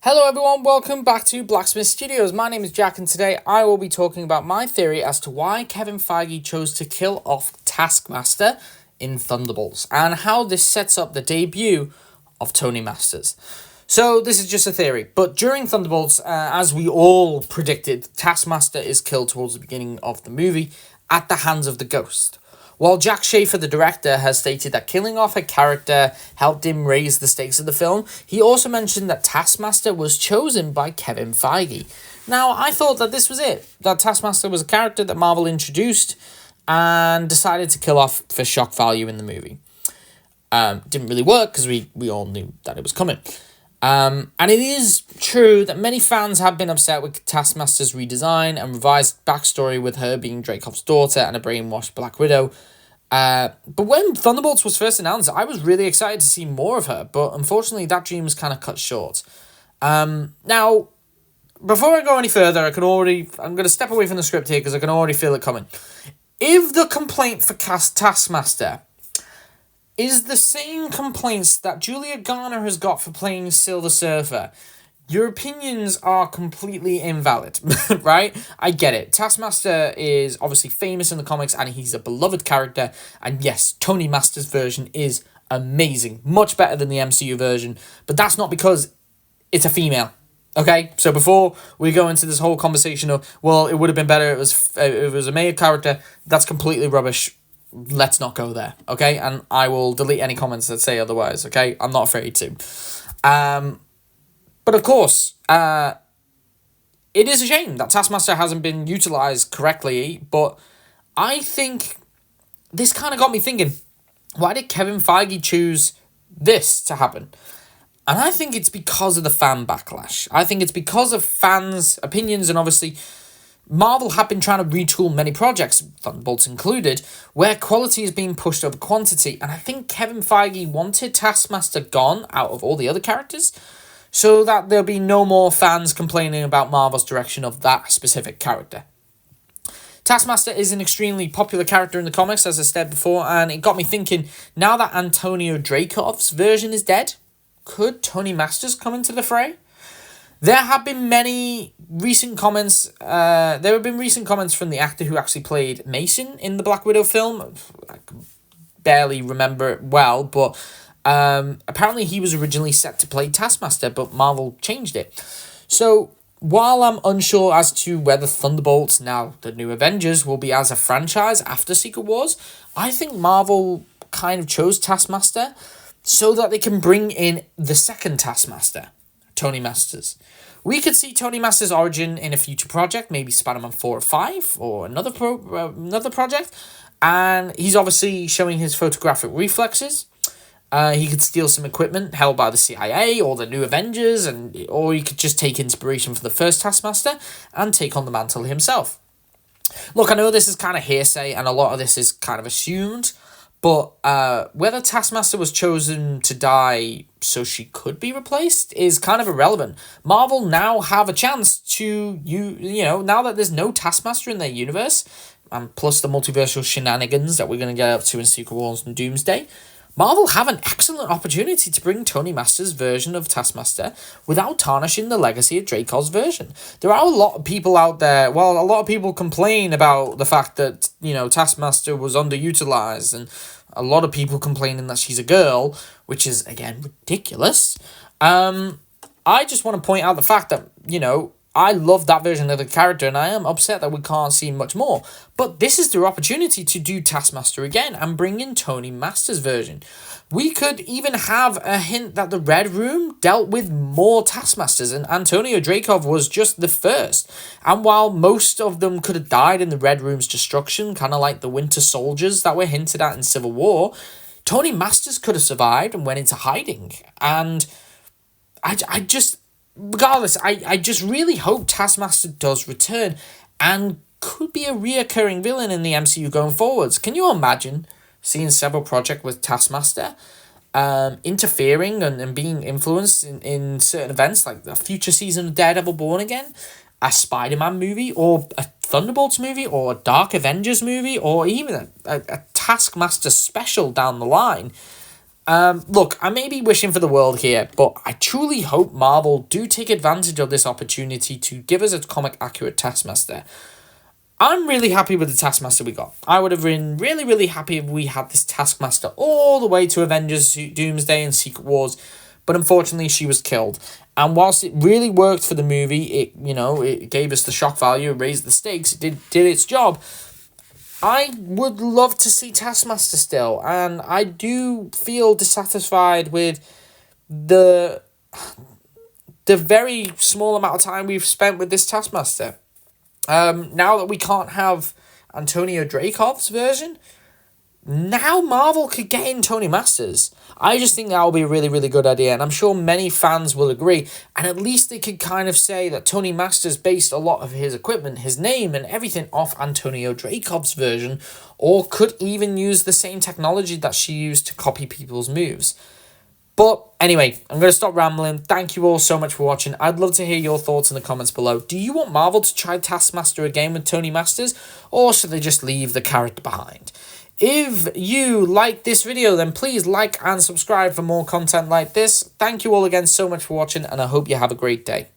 Hello everyone, welcome back to Blacksmith Studios. My name is Jack and today I will be talking about my theory as to why Kevin Feige chose to kill off Taskmaster in Thunderbolts and how this sets up the debut of Tony Masters. So this is just a theory, but during Thunderbolts, as we all predicted, Taskmaster is killed towards the beginning of the movie at the hands of the Ghost. While Jack Schaefer, the director, has stated that killing off a character helped him raise the stakes of the film, he also mentioned that Taskmaster was chosen by Kevin Feige. Now, I thought that this was it, that Taskmaster was a character that Marvel introduced and decided to kill off for shock value in the movie. Didn't really work because we all knew that it was coming. And it is true that many fans have been upset with Taskmaster's redesign and revised backstory with her being Dreykov's daughter and a brainwashed Black Widow. But when Thunderbolts was first announced, I was really excited to see more of her, but unfortunately that dream was kind of cut short. Now, before I go any further, I'm going to step away from the script here because I can already feel it coming. If the complaint for Taskmaster is the same complaints that Julia Garner has got for playing Silver Surfer, your opinions are completely invalid, right? I get it. Taskmaster is obviously famous in the comics and he's a beloved character. And yes, Tony Master's version is amazing. Much better than the MCU version. But that's not because it's a female. Okay? So before we go into this whole conversation of, well, it would have been better if it was a male character, that's completely rubbish. Let's not go there, okay? And I will delete any comments that say otherwise, okay? I'm not afraid to. But of course, it is a shame that Taskmaster hasn't been utilised correctly, but I think this kind of got me thinking, why did Kevin Feige choose this to happen? And I think it's because of the fan backlash. I think it's because of fans' opinions, and obviously Marvel have been trying to retool many projects, Thunderbolts included, where quality is being pushed over quantity, and I think Kevin Feige wanted Taskmaster gone out of all the other characters so that there'll be no more fans complaining about Marvel's direction of that specific character. Taskmaster is an extremely popular character in the comics, as I said before, and it got me thinking, now that Antonio Dreykov's version is dead, could Tony Masters come into the fray? There have been many recent comments. There have been recent comments from the actor who actually played Mason in the Black Widow film. I can barely remember it well, but apparently he was originally set to play Taskmaster, but Marvel changed it. So while I'm unsure as to whether Thunderbolts, now the new Avengers, will be as a franchise after Secret Wars, I think Marvel kind of chose Taskmaster so that they can bring in the second Taskmaster, Tony Masters. We could see Tony Masters' origin in a future project, maybe Spider-Man 4 or 5, or another project. And he's obviously showing his photographic reflexes. He could steal some equipment held by the CIA or the New Avengers, or he could just take inspiration from the first Taskmaster and take on the mantle himself. Look, I know this is kind of hearsay, and a lot of this is kind of assumed, but whether Taskmaster was chosen to die so she could be replaced is kind of irrelevant. Marvel now have a chance to, now that there's no Taskmaster in their universe, and plus the multiversal shenanigans that we're going to get up to in Secret Wars and Doomsday, Marvel have an excellent opportunity to bring Tony Masters' version of Taskmaster without tarnishing the legacy of Dreykov's version. There are a lot of people out there, a lot of people complain about the fact that, Taskmaster was underutilized, and a lot of people complaining that she's a girl, which is, again, ridiculous. I just want to point out the fact that, I love that version of the character, and I am upset that we can't see much more. But this is their opportunity to do Taskmaster again and bring in Tony Masters' version. We could even have a hint that the Red Room dealt with more Taskmasters, and Antonio Dreykov was just the first. And while most of them could have died in the Red Room's destruction, kind of like the Winter Soldiers that were hinted at in Civil War, Tony Masters could have survived and went into hiding. And regardless, I just really hope Taskmaster does return and could be a reoccurring villain in the MCU going forwards. Can you imagine seeing several projects with Taskmaster interfering and being influenced in certain events, like the future season of Daredevil Born Again, a Spider-Man movie, or a Thunderbolts movie, or a Dark Avengers movie, or even a Taskmaster special down the line? Look, I may be wishing for the world here, but I truly hope Marvel do take advantage of this opportunity to give us a comic accurate Taskmaster. I'm really happy with the Taskmaster we got. I would have been really, really happy if we had this Taskmaster all the way to Avengers Doomsday and Secret Wars, but unfortunately she was killed. And whilst it really worked for the movie, it gave us the shock value, raised the stakes, it did its job. I would love to see Taskmaster still, and I do feel dissatisfied with the very small amount of time we've spent with this Taskmaster. Now that we can't have Antonio Dreykov's version, now Marvel could get in Tony Masters. I just think that would be a really, really good idea, and I'm sure many fans will agree, and at least they could kind of say that Tony Masters based a lot of his equipment, his name and everything off Antonio Dreykov's version, or could even use the same technology that she used to copy people's moves. But anyway, I'm going to stop rambling. Thank you all so much for watching. I'd love to hear your thoughts in the comments below. Do you want Marvel to try Taskmaster again with Tony Masters, or should they just leave the character behind? If you like this video, then please like and subscribe for more content like this. Thank you all again so much for watching, and I hope you have a great day.